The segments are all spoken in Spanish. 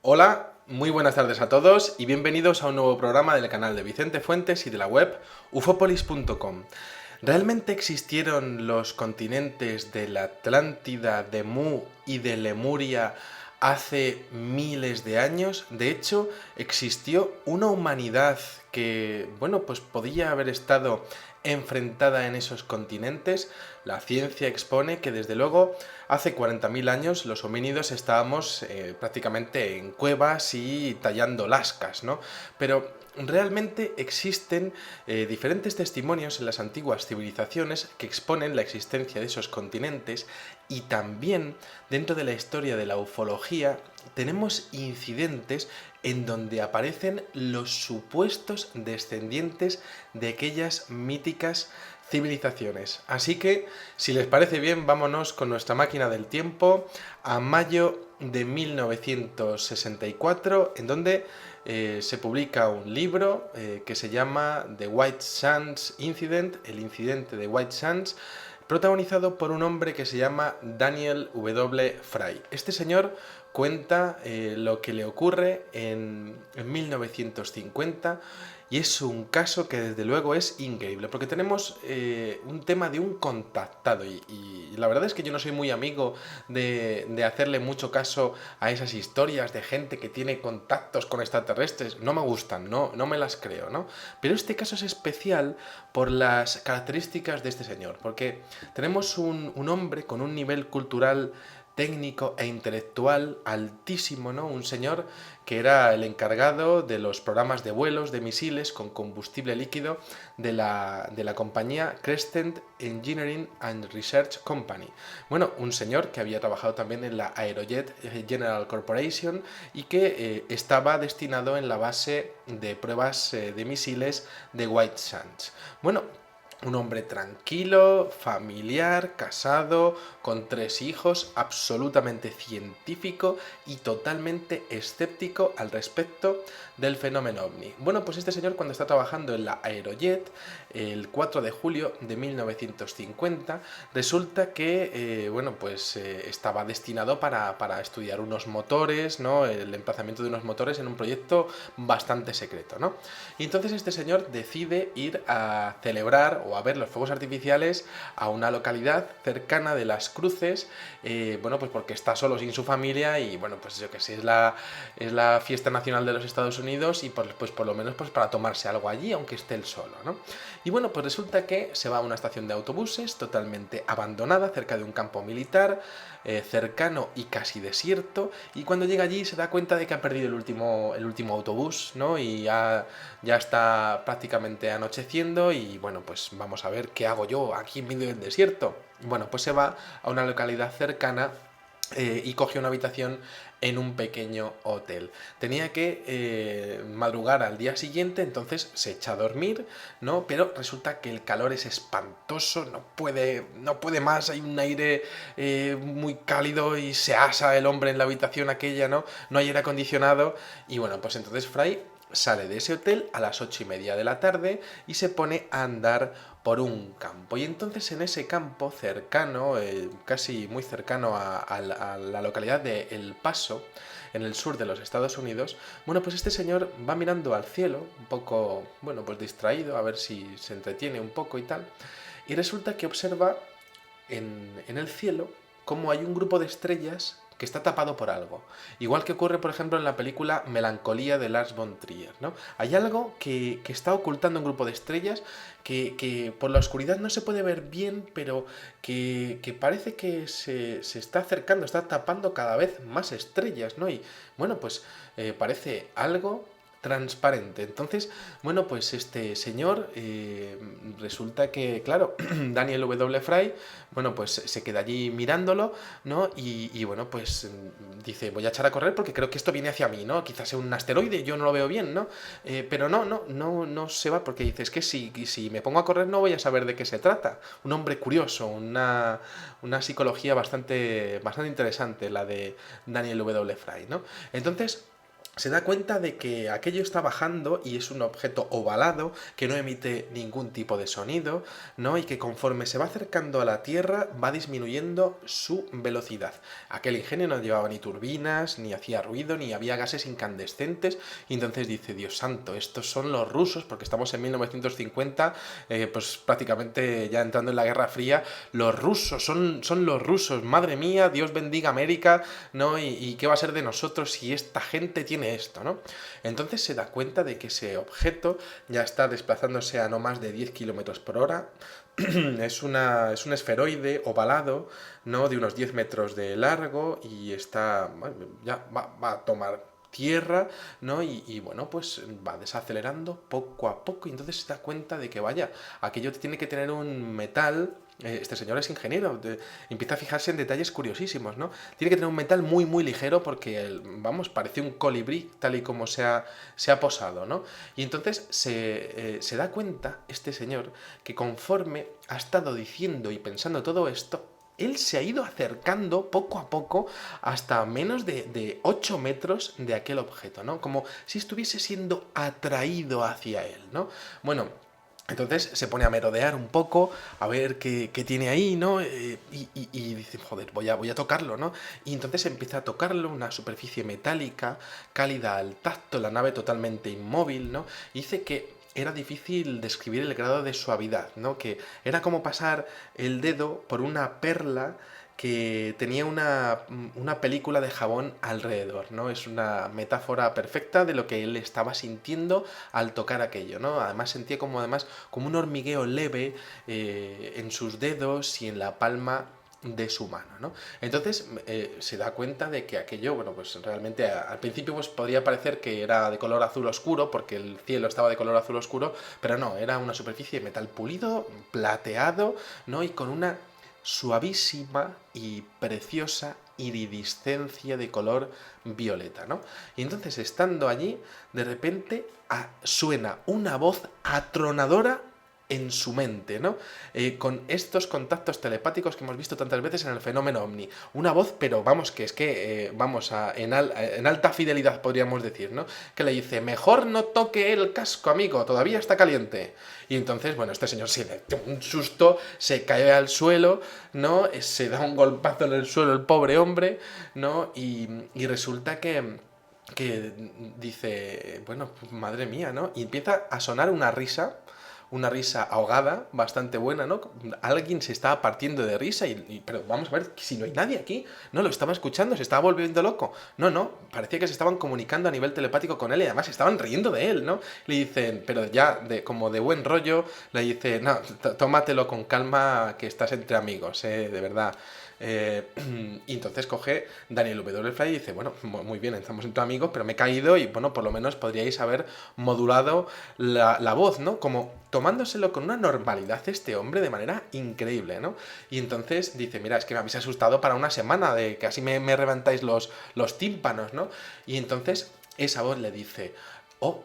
Hola, muy buenas tardes a todos y bienvenidos a un nuevo programa del canal de Vicente Fuentes y de la web ufopolis.com. ¿Realmente existieron los continentes de la Atlántida, de Mu y de Lemuria hace miles de años? De hecho, existió una humanidad que, bueno, pues podía haber estado enfrentada en esos continentes. La ciencia expone que desde luego hace 40.000 años los homínidos estábamos prácticamente en cuevas y tallando lascas, ¿no? Pero realmente existen diferentes testimonios en las antiguas civilizaciones que exponen la existencia de esos continentes, y también dentro de la historia de la ufología tenemos incidentes en donde aparecen los supuestos descendientes de aquellas míticas civilizaciones. Así que, si les parece bien, vámonos con nuestra máquina del tiempo a mayo de 1964, en donde se publica un libro que se llama The White Sands Incident, el incidente de White Sands, protagonizado por un hombre que se llama Daniel W. Fry. Este señor cuenta lo que le ocurre en 1950, y es un caso que desde luego es increíble, porque tenemos un tema de un contactado, y la verdad es que yo no soy muy amigo de hacerle mucho caso a esas historias de gente que tiene contactos con extraterrestres. No me gustan, no me las creo, ¿no? Pero este caso es especial por las características de este señor, porque tenemos un hombre con un nivel cultural, técnico e intelectual altísimo, ¿no? Un señor que era el encargado de los programas de vuelos de misiles con combustible líquido de la compañía Crescent Engineering and Research Company. Bueno, un señor que había trabajado también en la Aerojet General Corporation y que estaba destinado en la base de pruebas de misiles de White Sands. Bueno, un hombre tranquilo, familiar, casado, con 3 hijos, absolutamente científico y totalmente escéptico al respecto del fenómeno ovni. Bueno, pues este señor, cuando está trabajando en la Aerojet, el 4 de julio de 1950, resulta que, bueno, pues estaba destinado para estudiar unos motores, ¿no? El emplazamiento de unos motores en un proyecto bastante secreto, ¿no? Y entonces este señor decide ir a celebrar o a ver los fuegos artificiales a una localidad cercana de Las Cruces, bueno, pues porque está solo sin su familia y, bueno, pues yo que sé, es la fiesta nacional de los Estados Unidos y pues por lo menos pues para tomarse algo allí, aunque esté él solo, ¿no? Y bueno, pues resulta que se va a una estación de autobuses totalmente abandonada, cerca de un campo militar, cercano y casi desierto, y cuando llega allí se da cuenta de que ha perdido el último autobús, ¿no? Y ya está prácticamente anocheciendo y, bueno, pues vamos a ver qué hago yo aquí en medio del desierto. Bueno, pues se va a una localidad cercana y coge una habitación en un pequeño hotel. Tenía que madrugar al día siguiente, entonces se echa a dormir, ¿no? Pero resulta que el calor es espantoso, no puede más, hay un aire muy cálido y se asa el hombre en la habitación aquella, ¿no? No hay aire acondicionado, y bueno, pues entonces Fry sale de ese hotel a las 8:30 de la tarde y se pone a andar por un campo. Y entonces en ese campo cercano, casi muy cercano a la localidad de El Paso, en el sur de los Estados Unidos, bueno, pues este señor va mirando al cielo, un poco, bueno, pues distraído, a ver si se entretiene un poco y tal, y resulta que observa en el cielo cómo hay un grupo de estrellas que está tapado por algo. Igual que ocurre, por ejemplo, en la película Melancolía de Lars von Trier, ¿no? Hay algo que está ocultando un grupo de estrellas que por la oscuridad no se puede ver bien, pero que parece que se está acercando, está tapando cada vez más estrellas, ¿no? Y bueno, pues parece algo transparente. Entonces, bueno, pues este señor resulta que, claro, Daniel W. Fry, bueno, pues se queda allí mirándolo, ¿no? Y bueno, pues dice, voy a echar a correr porque creo que esto viene hacia mí, ¿no? Quizás sea un asteroide, yo no lo veo bien, ¿no? Pero no se va, porque dice, es que si me pongo a correr no voy a saber de qué se trata. Un hombre curioso, una psicología bastante interesante, la de Daniel W. Fry, ¿no? Entonces se da cuenta de que aquello está bajando y es un objeto ovalado que no emite ningún tipo de sonido, ¿no? Y que conforme se va acercando a la Tierra va disminuyendo su velocidad. Aquel ingenio no llevaba ni turbinas, ni hacía ruido, ni había gases incandescentes, y entonces dice, Dios santo, estos son los rusos, porque estamos en 1950, pues prácticamente ya entrando en la Guerra Fría, los rusos, son los rusos, madre mía, Dios bendiga América, ¿no? Y qué va a ser de nosotros si esta gente tiene esto, ¿no? Entonces se da cuenta de que ese objeto ya está desplazándose a no más de 10 kilómetros por hora. Es un esferoide ovalado, ¿no? De unos 10 metros de largo y está, bueno, ya va a tomar tierra, ¿no? Bueno, pues va desacelerando poco a poco y entonces se da cuenta de que, vaya, aquello tiene que tener un metal. Este señor es ingeniero, empieza a fijarse en detalles curiosísimos, ¿no? Tiene que tener un metal muy, muy ligero porque, vamos, parece un colibrí tal y como se ha posado, ¿no? Y entonces se da cuenta, este señor, que conforme ha estado diciendo y pensando todo esto, él se ha ido acercando poco a poco hasta menos de 8 metros de aquel objeto, ¿no? Como si estuviese siendo atraído hacia él, ¿no? Bueno, entonces se pone a merodear un poco, a ver qué tiene ahí, ¿no? Y dice, joder, voy a tocarlo, ¿no? Y entonces empieza a tocarlo, una superficie metálica, cálida al tacto, la nave totalmente inmóvil, ¿no? Y dice que era difícil describir el grado de suavidad, ¿no? Que era como pasar el dedo por una perla que tenía una película de jabón alrededor, ¿no? Es una metáfora perfecta de lo que él estaba sintiendo al tocar aquello, ¿no? Además sentía como un hormigueo leve en sus dedos y en la palma de su mano, ¿no? Entonces se da cuenta de que aquello, bueno, pues realmente al principio pues podría parecer que era de color azul oscuro, porque el cielo estaba de color azul oscuro, pero no, era una superficie de metal pulido, plateado, ¿no? Y con una suavísima y preciosa iridiscencia de color violeta, ¿no? Y entonces, estando allí, de repente suena una voz atronadora en su mente, ¿no? Con estos contactos telepáticos que hemos visto tantas veces en el fenómeno OVNI. Una voz, pero vamos, que es que, en alta fidelidad podríamos decir, ¿no? Que le dice, mejor no toque el casco, amigo, todavía está caliente. Y entonces, bueno, este señor se da un susto, se cae al suelo, ¿no? Se da un golpazo en el suelo el pobre hombre, ¿no? Y resulta que dice, bueno, madre mía, ¿no? Y empieza a sonar una risa ahogada, bastante buena, ¿no? Alguien se estaba partiendo de risa, pero vamos a ver, si no hay nadie aquí, no lo estaba escuchando, se estaba volviendo loco. No, parecía que se estaban comunicando a nivel telepático con él y además estaban riendo de él, ¿no? Le dicen, pero ya como de buen rollo, le dice, no, tómatelo con calma, que estás entre amigos, de verdad. Y entonces coge Daniel W. Fry y dice, bueno, muy bien, estamos entre amigos, pero me he caído y bueno, por lo menos podríais haber modulado la voz, ¿no? Como tomándoselo con una normalidad este hombre de manera increíble, ¿no? Y entonces dice, mira, es que me habéis asustado para una semana, de que así me reventáis los tímpanos, ¿no? Y entonces esa voz le dice, oh,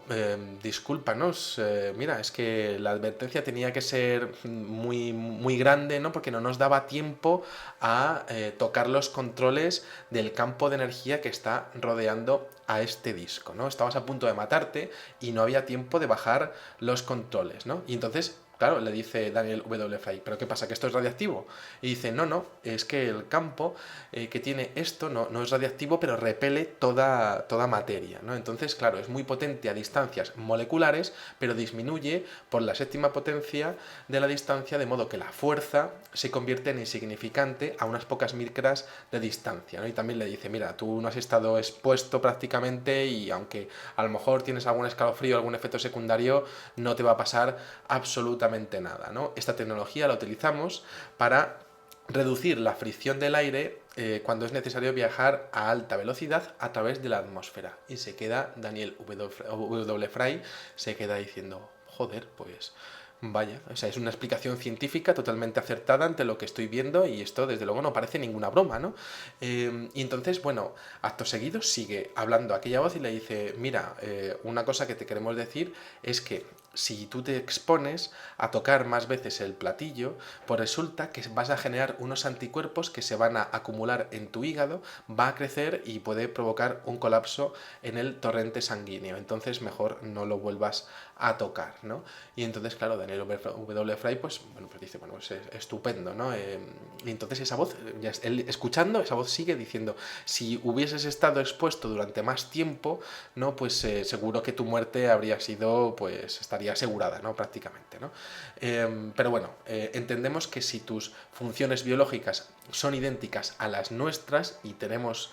discúlpanos, mira, es que la advertencia tenía que ser muy, muy grande, ¿no? Porque no nos daba tiempo a tocar los controles del campo de energía que está rodeando a este disco, ¿no? Estabas a punto de matarte y no había tiempo de bajar los controles, ¿no? Y entonces, claro, le dice Daniel W. Fry, ¿pero qué pasa? ¿Que esto es radiactivo? Y dice, no, es que el campo que tiene esto no es radiactivo, pero repele toda materia, ¿no? Entonces, claro, es muy potente a distancias moleculares, pero disminuye por la séptima potencia de la distancia, de modo que la fuerza se convierte en insignificante a unas pocas micras de distancia, ¿no? Y también le dice, mira, tú no has estado expuesto prácticamente y aunque a lo mejor tienes algún escalofrío, algún efecto secundario, no te va a pasar absolutamente nada, ¿no? Esta tecnología la utilizamos para reducir la fricción del aire cuando es necesario viajar a alta velocidad a través de la atmósfera. Y se queda Daniel W. Fry, se queda diciendo, joder, pues vaya, o sea, es una explicación científica totalmente acertada ante lo que estoy viendo y esto desde luego no parece ninguna broma, ¿no? Y entonces, bueno, acto seguido sigue hablando aquella voz y le dice, mira, una cosa que te queremos decir es que si tú te expones a tocar más veces el platillo, pues resulta que vas a generar unos anticuerpos que se van a acumular en tu hígado, va a crecer y puede provocar un colapso en el torrente sanguíneo. Entonces mejor no lo vuelvas a tocar, ¿no? Y entonces, claro, Daniel W. Fry, pues, bueno, pues dice, bueno, pues es estupendo, ¿no? Y entonces esa voz, ya él escuchando, esa voz sigue diciendo, si hubieses estado expuesto durante más tiempo, ¿no? Pues seguro que tu muerte habría sido, pues, estaría asegurada, ¿no? Prácticamente, ¿no? Pero bueno, entendemos que si tus funciones biológicas son idénticas a las nuestras y tenemos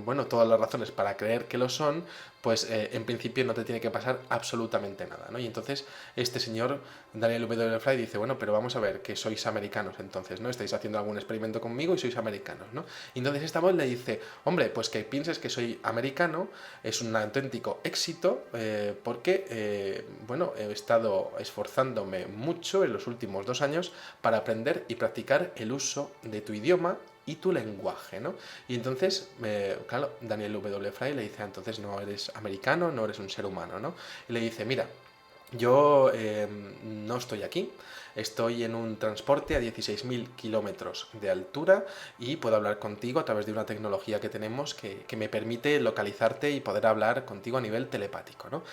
bueno, todas las razones para creer que lo son, pues en principio no te tiene que pasar absolutamente nada, ¿no? Y entonces este señor, Daniel W. Fry, dice, bueno, pero vamos a ver, que sois americanos entonces, ¿no? Estáis haciendo algún experimento conmigo y sois americanos, ¿no? Y entonces esta voz le dice, hombre, pues que pienses que soy americano es un auténtico éxito porque, bueno, he estado esforzándome mucho en los últimos 2 años para aprender y practicar el uso de tu idioma y tu lenguaje, ¿no? Y entonces, claro, Daniel W. Fry le dice, entonces no eres americano, no eres un ser humano, ¿no? Y le dice, mira, yo no estoy aquí, estoy en un transporte a 16.000 kilómetros de altura y puedo hablar contigo a través de una tecnología que tenemos que me permite localizarte y poder hablar contigo a nivel telepático, ¿no?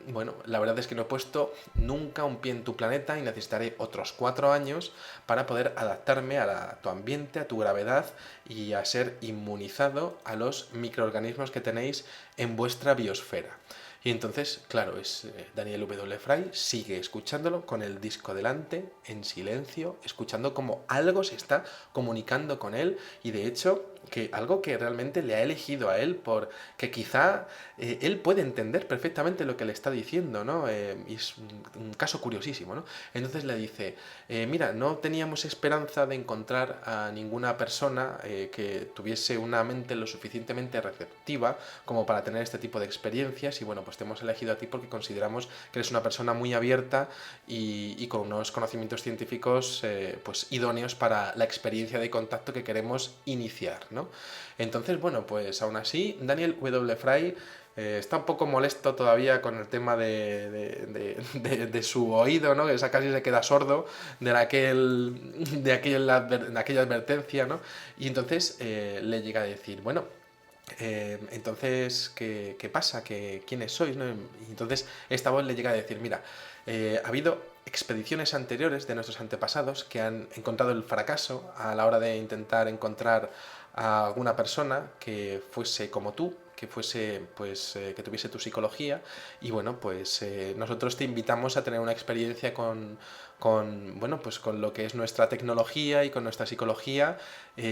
Bueno, la verdad es que no he puesto nunca un pie en tu planeta y necesitaré otros 4 años para poder adaptarme a tu ambiente, a tu gravedad y a ser inmunizado a los microorganismos que tenéis en vuestra biosfera. Y entonces, claro, es Daniel W. Fry, sigue escuchándolo con el disco delante, en silencio, escuchando como algo se está comunicando con él y de hecho que algo que realmente le ha elegido a él porque quizá él puede entender perfectamente lo que le está diciendo, ¿no? Y es un caso curiosísimo, ¿no? Entonces le dice, mira, no teníamos esperanza de encontrar a ninguna persona que tuviese una mente lo suficientemente receptiva como para tener este tipo de experiencias y bueno, pues te hemos elegido a ti porque consideramos que eres una persona muy abierta y con unos conocimientos científicos pues idóneos para la experiencia de contacto que queremos iniciar, ¿no? Entonces, bueno, pues aún así, Daniel W. Fry está un poco molesto todavía con el tema de su oído, ¿no? Que casi se queda sordo de aquella advertencia, ¿no? Y entonces le llega a decir, bueno, entonces, ¿qué pasa? ¿Quiénes sois? ¿No? Y entonces esta voz le llega a decir, mira, ha habido expediciones anteriores de nuestros antepasados que han encontrado el fracaso a la hora de intentar encontrar a alguna persona que fuese como tú, que fuese, pues, que tuviese tu psicología y bueno, pues nosotros te invitamos a tener una experiencia bueno, pues con lo que es nuestra tecnología y con nuestra psicología y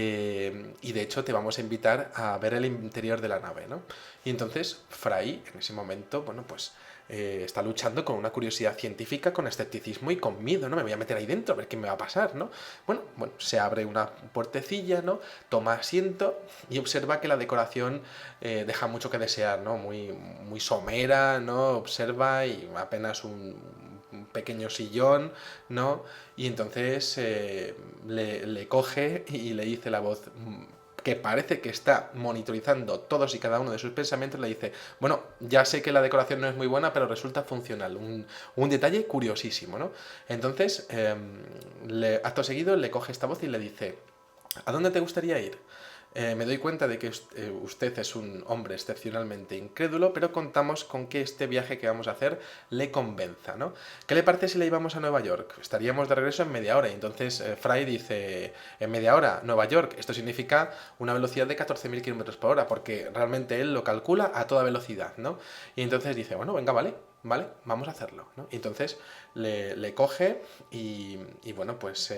de hecho te vamos a invitar a ver el interior de la nave, ¿no? Y entonces Fry en ese momento, bueno, pues está luchando con una curiosidad científica, con escepticismo y con miedo, ¿no? Me voy a meter ahí dentro a ver qué me va a pasar, ¿no? Bueno, se abre una puertecilla, ¿no? Toma asiento y observa que la decoración deja mucho que desear, ¿no? Muy somera, ¿no? Observa y apenas un pequeño sillón, ¿no? Y entonces le coge y le dice la voz que parece que está monitorizando todos y cada uno de sus pensamientos, le dice, bueno, ya sé que la decoración no es muy buena, pero resulta funcional. Un detalle curiosísimo, ¿no? Entonces, acto seguido, le coge esta voz y le dice, ¿a dónde te gustaría ir? Me doy cuenta de que usted es un hombre excepcionalmente incrédulo, pero contamos con que este viaje que vamos a hacer le convenza, ¿no? ¿Qué le parece si le íbamos a Nueva York? Estaríamos de regreso en media hora. Y entonces Fry dice, en media hora, Nueva York. Esto significa una velocidad de 14.000 kilómetros por hora, porque realmente él lo calcula a toda velocidad, ¿no? Y entonces dice, bueno, venga, vale, vamos a hacerlo, ¿no? Y entonces le coge y bueno, pues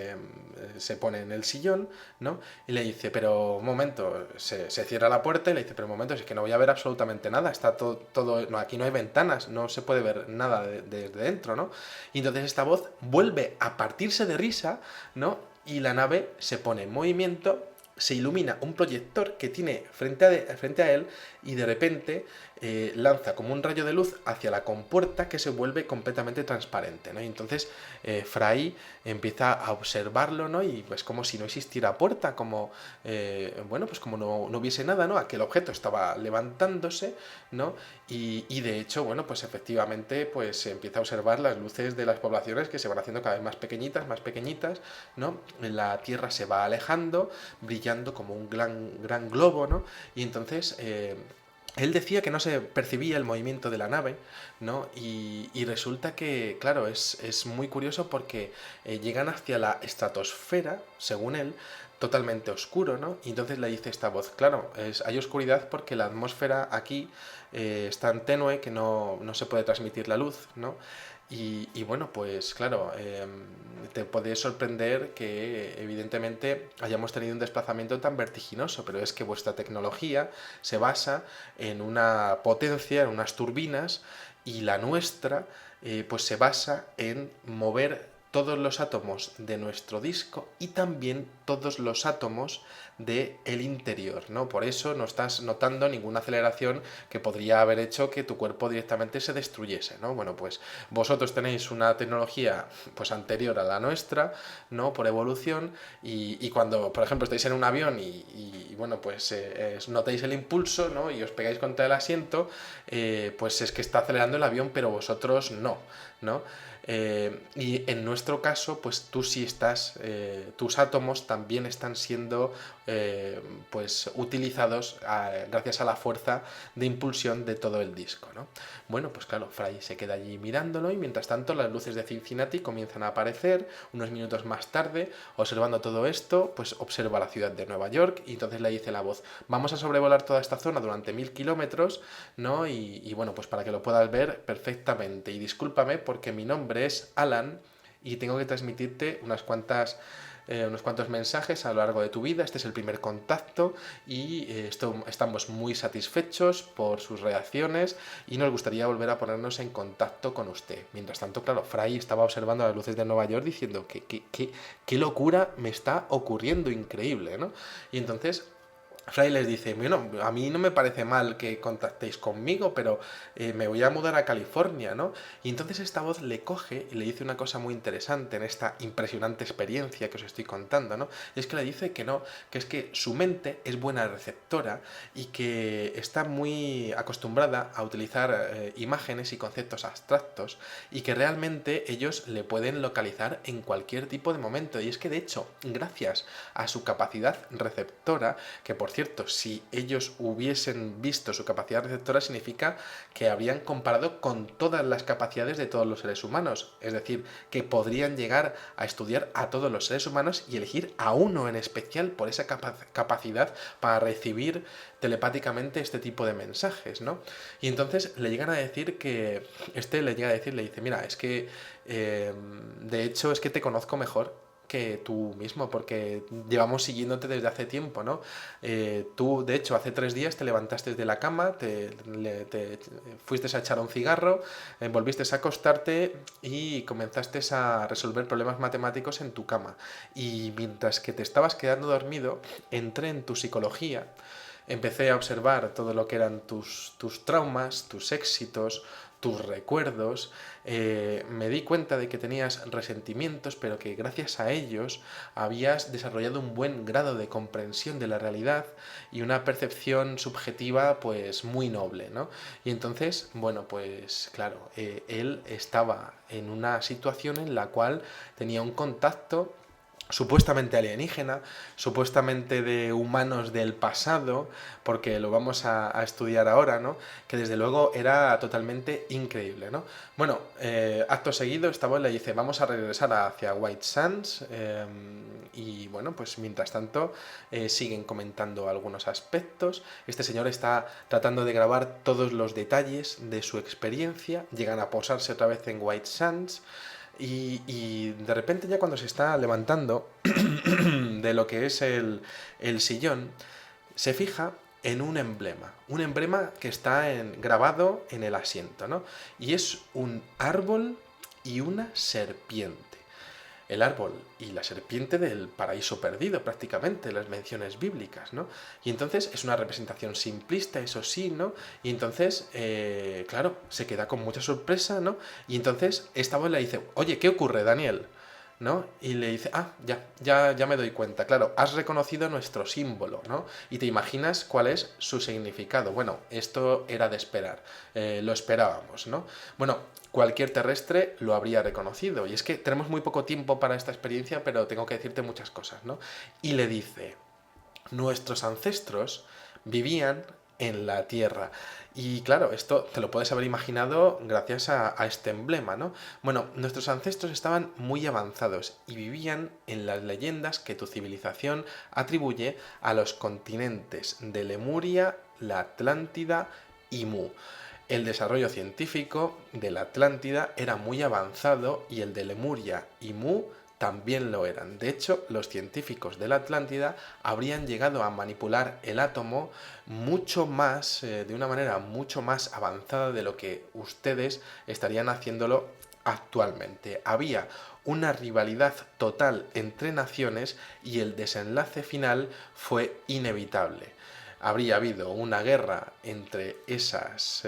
se pone en el sillón, ¿no? Y le dice, pero un momento, se cierra la puerta y le dice, pero un momento, es que no voy a ver absolutamente nada, está todo no, aquí no hay ventanas, no se puede ver nada desde dentro, ¿no? Y entonces esta voz vuelve a partirse de risa, ¿no? Y la nave se pone en movimiento se ilumina un proyector que tiene frente a él y de repente lanza como un rayo de luz hacia la compuerta que se vuelve completamente transparente, ¿no? Y entonces Fry empieza a observarlo, ¿no? Y pues como si no existiera puerta, como, bueno, pues como no hubiese nada, ¿no? Aquel objeto estaba levantándose, ¿no? Y de hecho, bueno, pues efectivamente pues se empieza a observar las luces de las poblaciones que se van haciendo cada vez más pequeñitas, ¿no? La Tierra se va alejando, brillando como un gran globo, ¿no? Y entonces él decía que no se percibía el movimiento de la nave, ¿no? Y resulta que, claro, es muy curioso porque llegan hacia la estratosfera, según él, totalmente oscuro, ¿no? Y entonces le dice esta voz, claro, hay oscuridad porque la atmósfera aquí es tan tenue que no se puede transmitir la luz, ¿no? Y bueno, pues claro, te puede sorprender que evidentemente hayamos tenido un desplazamiento tan vertiginoso, pero es que vuestra tecnología se basa en una potencia, en unas turbinas, y la nuestra pues se basa en mover todos los átomos de nuestro disco y también todos los átomos del interior, ¿no? Por eso no estás notando ninguna aceleración que podría haber hecho que tu cuerpo directamente se destruyese, ¿no? Bueno, pues vosotros tenéis una tecnología pues anterior a la nuestra, ¿no? Por evolución, y cuando, por ejemplo, estáis en un avión y bueno, pues notáis el impulso, ¿no? Y os pegáis contra el asiento, pues es que está acelerando el avión, pero vosotros no, ¿no? Y en nuestro caso, pues tú sí estás, tus átomos también están siendo pues utilizados gracias a la fuerza de impulsión de todo el disco, ¿no? Bueno, pues claro, Fry se queda allí mirándolo y mientras tanto las luces de Cincinnati comienzan a aparecer. Unos minutos más tarde, observando todo esto, pues observa la ciudad de Nueva York y entonces le dice la voz, vamos a sobrevolar toda esta zona durante 1000 kilómetros, ¿no? Y bueno, pues para que lo puedas ver perfectamente. Y discúlpame porque mi nombre es Alan y tengo que transmitirte unos cuantos mensajes a lo largo de tu vida. Este es el primer contacto y estamos muy satisfechos por sus reacciones y nos gustaría volver a ponernos en contacto con usted. Mientras tanto, claro, Fry estaba observando las luces de Nueva York diciendo qué locura me está ocurriendo, increíble, ¿no? Y entonces Fry les dice, bueno, a mí no me parece mal que contactéis conmigo, pero me voy a mudar a California, ¿no? Y entonces esta voz le coge y le dice una cosa muy interesante en esta impresionante experiencia que os estoy contando, ¿no? Y es que le dice que no, que es que su mente es buena receptora y que está muy acostumbrada a utilizar imágenes y conceptos abstractos y que realmente ellos le pueden localizar en cualquier tipo de momento. Y es que de hecho, gracias a su capacidad receptora, que por cierto, si ellos hubiesen visto su capacidad receptora, significa que habrían comparado con todas las capacidades de todos los seres humanos. Es decir, que podrían llegar a estudiar a todos los seres humanos y elegir a uno en especial por esa capacidad para recibir telepáticamente este tipo de mensajes, ¿no? Y entonces le llegan a decir que, le llega a decir, le dice, mira, es que, de hecho, es que te conozco mejor que tú mismo, porque llevamos siguiéndote desde hace tiempo, ¿no? Tú, de hecho, hace 3 días te levantaste de la cama, te fuiste a echar un cigarro, volviste a acostarte y comenzaste a resolver problemas matemáticos en tu cama. Y mientras que te estabas quedando dormido, entré en tu psicología, empecé a observar todo lo que eran tus traumas, tus éxitos, tus recuerdos, me di cuenta de que tenías resentimientos, pero que gracias a ellos habías desarrollado un buen grado de comprensión de la realidad y una percepción subjetiva pues muy noble, ¿no? Y entonces, bueno, pues claro, él estaba en una situación en la cual tenía un contacto supuestamente alienígena, supuestamente de humanos del pasado, porque lo vamos a estudiar ahora, ¿no? Que desde luego era totalmente increíble, ¿no? Bueno, acto seguido esta voz le dice, vamos a regresar hacia White Sands, y bueno, pues mientras tanto siguen comentando algunos aspectos. Este señor está tratando de grabar todos los detalles de su experiencia, llegan a posarse otra vez en White Sands, y de repente ya cuando se está levantando de lo que es el sillón, se fija en un emblema que está grabado en el asiento, ¿no? Y es un árbol y una serpiente. el árbol y la serpiente del paraíso perdido, prácticamente, las menciones bíblicas, ¿no? Y entonces es una representación simplista, eso sí, ¿no? Y entonces, claro, se queda con mucha sorpresa, ¿no? Y entonces esta voz le dice, oye, ¿qué ocurre, Daniel? ¿No? Y le dice, ya me doy cuenta, claro, has reconocido nuestro símbolo, ¿no? Y te imaginas cuál es su significado. Bueno, esto era de esperar, lo esperábamos, ¿no? Bueno, cualquier terrestre lo habría reconocido. Y es que tenemos muy poco tiempo para esta experiencia, pero tengo que decirte muchas cosas, ¿no? Y le dice, nuestros ancestros vivían en la Tierra. Y claro, esto te lo puedes haber imaginado gracias a este emblema, ¿no? Bueno, nuestros ancestros estaban muy avanzados y vivían en las leyendas que tu civilización atribuye a los continentes de Lemuria, la Atlántida y Mu. El desarrollo científico de la Atlántida era muy avanzado y el de Lemuria y Mu también lo eran. De hecho, los científicos de la Atlántida habrían llegado a manipular el átomo mucho más, de una manera mucho más avanzada de lo que ustedes estarían haciéndolo actualmente. Había una rivalidad total entre naciones y el desenlace final fue inevitable. Habría habido una guerra entre esas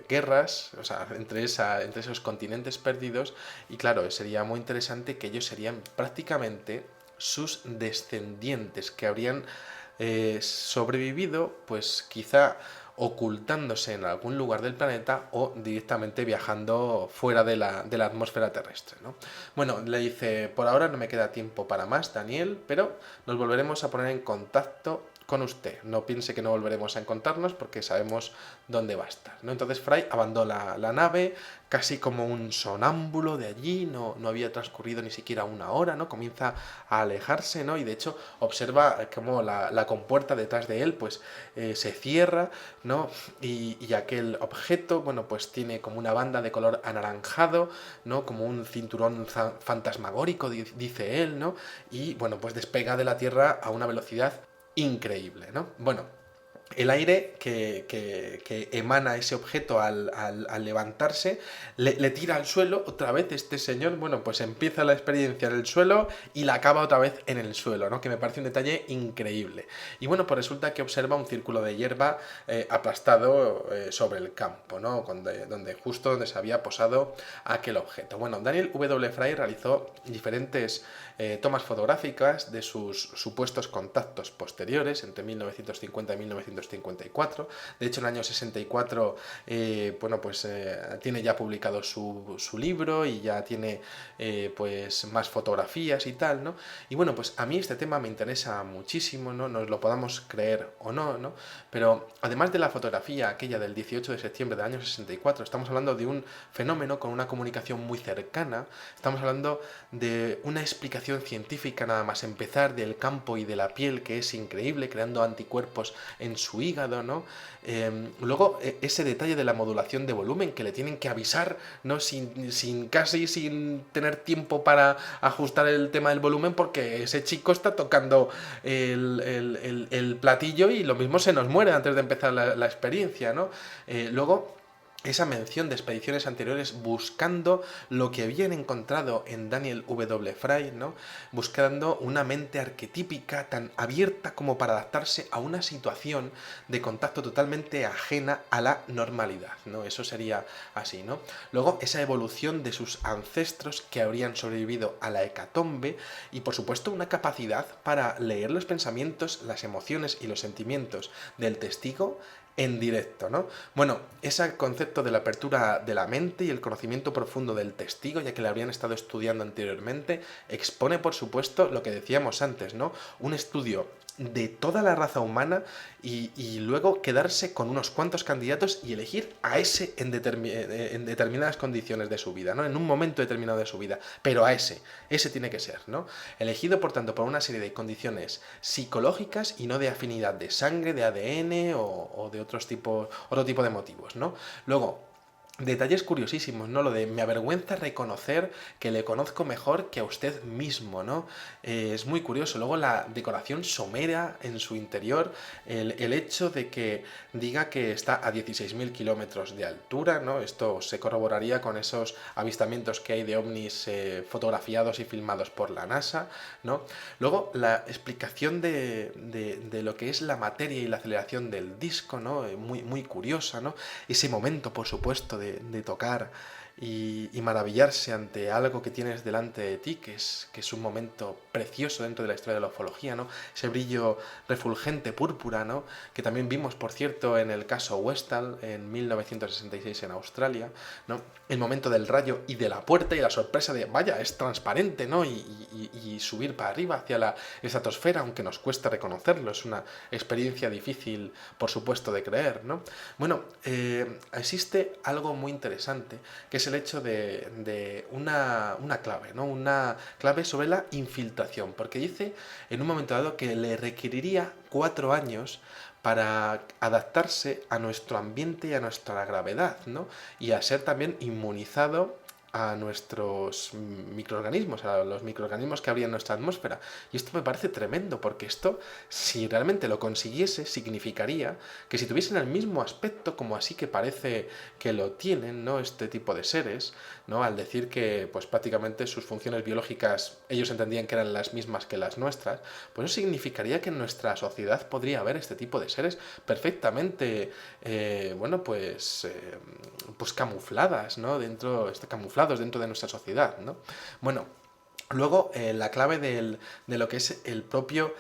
guerras, o sea, entre esos continentes perdidos, y claro, sería muy interesante que ellos serían prácticamente sus descendientes, que habrían sobrevivido, pues quizá ocultándose en algún lugar del planeta o directamente viajando fuera de la atmósfera terrestre, ¿no? Bueno, le dice, por ahora no me queda tiempo para más, Daniel, pero nos volveremos a poner en contacto con usted. No piense que no volveremos a encontrarnos porque sabemos dónde va a estar, ¿no? Entonces Fry abandona la nave casi como un sonámbulo de allí, no había transcurrido ni siquiera una hora, ¿no? Comienza a alejarse, ¿no? Y de hecho observa cómo la compuerta detrás de él pues se cierra, ¿no? Y aquel objeto, bueno, pues tiene como una banda de color anaranjado, ¿no? Como un cinturón fantasmagórico, dice él, ¿no? Y bueno, pues despega de la Tierra a una velocidad increíble, ¿no? Bueno, el aire que emana ese objeto al levantarse le tira al suelo otra vez. Este señor, bueno, pues empieza la experiencia en el suelo y la acaba otra vez en el suelo, ¿no? Que me parece un detalle increíble. Y bueno, pues resulta que observa un círculo de hierba aplastado sobre el campo, ¿no? Justo donde se había posado aquel objeto. Bueno, Daniel W. Fry realizó diferentes tomas fotográficas de sus supuestos contactos posteriores entre 1950 y 1954. De hecho, en el año 64, bueno, pues tiene ya publicado su libro y ya tiene pues más fotografías y tal, ¿no? Y bueno, pues a mí este tema me interesa muchísimo, ¿no? Nos lo podamos creer o no, ¿no? Pero además de la fotografía aquella del 18 de septiembre del año 64, estamos hablando de un fenómeno con una comunicación muy cercana, estamos hablando de una explicación científica nada más empezar del campo y de la piel que es increíble, creando anticuerpos en su hígado, ¿no? Luego ese detalle de la modulación de volumen que le tienen que avisar, ¿no? Casi sin tener tiempo para ajustar el tema del volumen porque ese chico está tocando el platillo y lo mismo se nos muere antes de empezar la experiencia, ¿no? Luego esa mención de expediciones anteriores buscando lo que habían encontrado en Daniel W. Fry, ¿no? Buscando una mente arquetípica tan abierta como para adaptarse a una situación de contacto totalmente ajena a la normalidad, ¿no? Eso sería así, ¿no? Luego, esa evolución de sus ancestros que habrían sobrevivido a la hecatombe y, por supuesto, una capacidad para leer los pensamientos, las emociones y los sentimientos del testigo en directo, ¿no? Bueno, ese concepto de la apertura de la mente y el conocimiento profundo del testigo, ya que le habrían estado estudiando anteriormente, expone, por supuesto, lo que decíamos antes, ¿no? Un estudio de toda la raza humana y luego quedarse con unos cuantos candidatos y elegir a ese en determinadas condiciones de su vida, ¿no? En un momento determinado de su vida, pero a ese tiene que ser, ¿no? Elegido, por tanto, por una serie de condiciones psicológicas y no de afinidad de sangre, de ADN o de otro tipo de motivos, ¿no? Luego, Detalles curiosísimos, ¿no? Lo de me avergüenza reconocer que le conozco mejor que a usted mismo, ¿no? Es muy curioso. Luego la decoración somera en su interior, el hecho de que diga que está a 16.000 kilómetros de altura, ¿no? Esto se corroboraría con esos avistamientos que hay de ovnis fotografiados y filmados por la NASA, ¿no? Luego la explicación de lo que es la materia y la aceleración del disco, ¿no? Muy, muy curiosa, ¿no? Ese momento, por supuesto, de tocar y maravillarse ante algo que tienes delante de ti, que es un momento precioso dentro de la historia de la ufología, ¿no? Ese brillo refulgente púrpura, ¿no? Que también vimos, por cierto, en el caso Westall en 1966 en Australia, ¿no? El momento del rayo y de la puerta y la sorpresa de, vaya, es transparente, ¿no? Y subir para arriba hacia la estratosfera, aunque nos cuesta reconocerlo, es una experiencia difícil, por supuesto, de creer, ¿no? Bueno, existe algo muy interesante, que es el hecho de una clave, ¿no? Una clave sobre la infiltración, porque dice en un momento dado que le requeriría 4 años para adaptarse a nuestro ambiente y a nuestra gravedad, ¿no? Y a ser también inmunizado a nuestros microorganismos, a los microorganismos que habría en nuestra atmósfera. Y esto me parece tremendo, porque esto, si realmente lo consiguiese, significaría que si tuviesen el mismo aspecto, como así que parece que lo tienen, ¿no? Este tipo de seres, ¿no? Al decir que, pues prácticamente sus funciones biológicas, ellos entendían que eran las mismas que las nuestras, pues eso significaría que en nuestra sociedad podría haber este tipo de seres perfectamente, bueno, pues camufladas, ¿no? Camuflados dentro de nuestra sociedad, ¿no? Bueno, luego la clave de lo que es el propio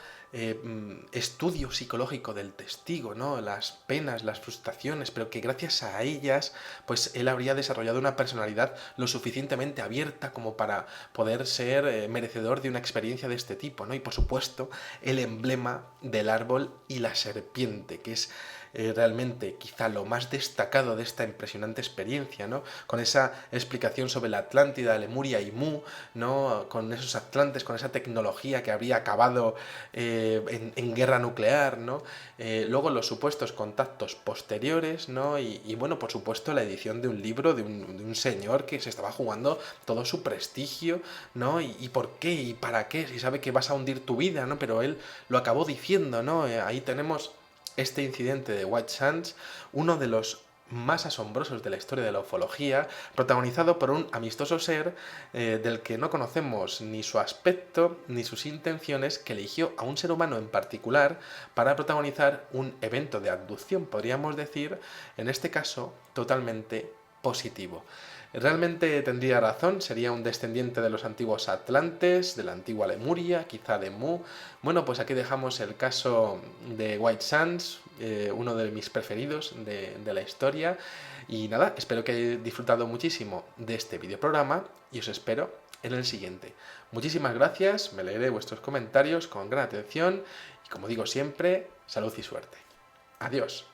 estudio psicológico del testigo, ¿no? Las penas, las frustraciones, pero que gracias a ellas, pues él habría desarrollado una personalidad lo suficientemente abierta como para poder ser merecedor de una experiencia de este tipo, ¿no? Y por supuesto, el emblema del árbol y la serpiente, que es realmente quizá lo más destacado de esta impresionante experiencia, ¿no? Con esa explicación sobre la Atlántida, Lemuria y Mu, ¿no? Con esos atlantes, con esa tecnología que habría acabado en guerra nuclear, ¿no? Luego los supuestos contactos posteriores, ¿no? Y bueno, por supuesto la edición de un libro de un señor que se estaba jugando todo su prestigio, ¿no? Y por qué y para qué, si sabe que vas a hundir tu vida, ¿no? Pero él lo acabó diciendo, ¿no? Ahí tenemos este incidente de White Sands, uno de los más asombrosos de la historia de la ufología, protagonizado por un amistoso ser del que no conocemos ni su aspecto ni sus intenciones, que eligió a un ser humano en particular para protagonizar un evento de abducción, podríamos decir, en este caso, totalmente positivo. Realmente tendría razón, sería un descendiente de los antiguos atlantes, de la antigua Lemuria, quizá de Mu. Bueno, pues aquí dejamos el caso de White Sands, uno de mis preferidos de la historia. Y nada, espero que hayáis disfrutado muchísimo de este videoprograma y os espero en el siguiente. Muchísimas gracias, me leeré vuestros comentarios con gran atención y como digo siempre, salud y suerte. Adiós.